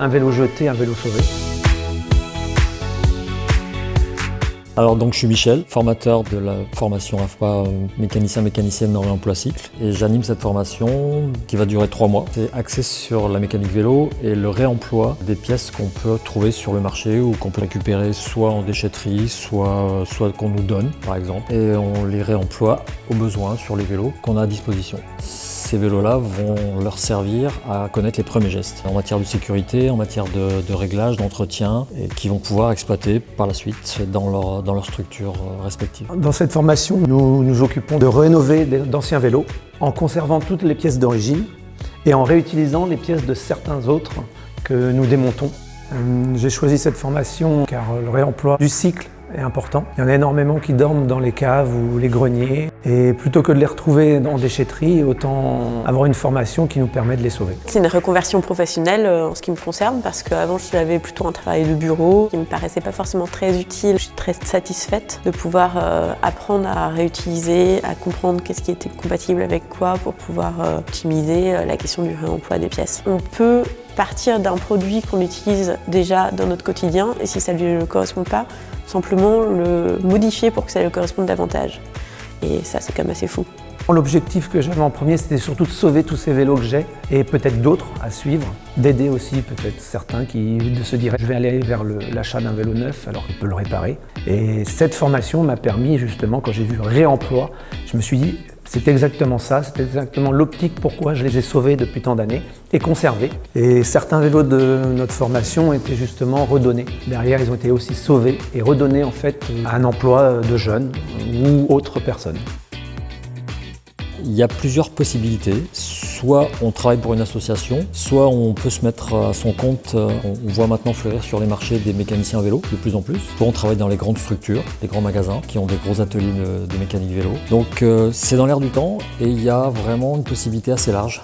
un vélo jeté, un vélo sauvé. Alors donc je suis Michel, formateur de la formation AFPA mécanicienne en réemploi cycle et j'anime cette formation qui va durer 3 mois. C'est axé sur la mécanique vélo et le réemploi des pièces qu'on peut trouver sur le marché ou qu'on peut récupérer soit en déchetterie, soit qu'on nous donne par exemple. Et on les réemploie au besoin sur les vélos qu'on a à disposition. Ces vélos-là vont leur servir à connaître les premiers gestes en matière de sécurité, en matière de réglage, d'entretien et qui vont pouvoir exploiter par la suite dans leur structure respective. Dans cette formation, nous nous occupons de rénover d'anciens vélos en conservant toutes les pièces d'origine et en réutilisant les pièces de certains autres que nous démontons. J'ai choisi cette formation car le réemploi du cycle est important. Il y en a énormément qui dorment dans les caves ou les greniers et plutôt que de les retrouver en déchetterie, autant avoir une formation qui nous permet de les sauver. C'est une reconversion professionnelle en ce qui me concerne parce qu'avant j'avais plutôt un travail de bureau qui me paraissait pas forcément très utile. Je suis très satisfaite de pouvoir apprendre à réutiliser, à comprendre qu'est-ce qui était compatible avec quoi pour pouvoir optimiser la question du réemploi des pièces. On peut partir d'un produit qu'on utilise déjà dans notre quotidien et si ça ne lui correspond pas, simplement le modifier pour que ça lui corresponde davantage. Et ça, c'est quand même assez fou. L'objectif que j'avais en premier, c'était surtout de sauver tous ces vélos que j'ai et peut-être d'autres à suivre, d'aider aussi peut-être certains qui se diraient je vais aller vers l'achat d'un vélo neuf alors qu'on peut le réparer. Et cette formation m'a permis justement, quand j'ai vu réemploi, je me suis dit c'est exactement ça, c'est exactement l'optique pourquoi je les ai sauvés depuis tant d'années et conservés. Et certains vélos de notre formation étaient justement redonnés. Derrière, ils ont été aussi sauvés et redonnés en fait à un emploi de jeunes ou autres personnes. Il y a plusieurs possibilités. Soit on travaille pour une association, soit on peut se mettre à son compte. On voit maintenant fleurir sur les marchés des mécaniciens vélo de plus en plus. Soit on travaille dans les grandes structures, les grands magasins qui ont des gros ateliers de mécanique vélo. Donc c'est dans l'air du temps et il y a vraiment une possibilité assez large.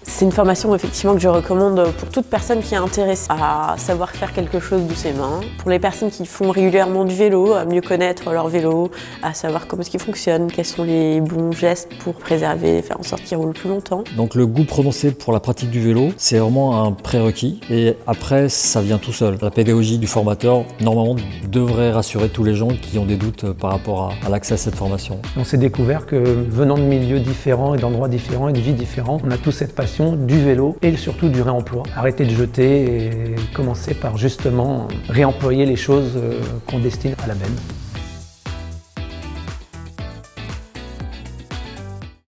C'est une formation effectivement que je recommande pour toute personne qui est intéressée à savoir faire quelque chose de ses mains. Pour les personnes qui font régulièrement du vélo, à mieux connaître leur vélo, à savoir comment est-ce qu'il fonctionne, quels sont les bons gestes pour préserver, faire en sorte qu'il roule plus longtemps. Donc le goût prononcé pour la pratique du vélo, c'est vraiment un prérequis et après ça vient tout seul. La pédagogie du formateur, normalement, devrait rassurer tous les gens qui ont des doutes par rapport à l'accès à cette formation. On s'est découvert que venant de milieux différents et d'endroits différents et de vies différentes, on a tous cette passion du vélo et surtout du réemploi. Arrêter de jeter et commencer par justement réemployer les choses qu'on destine à la benne.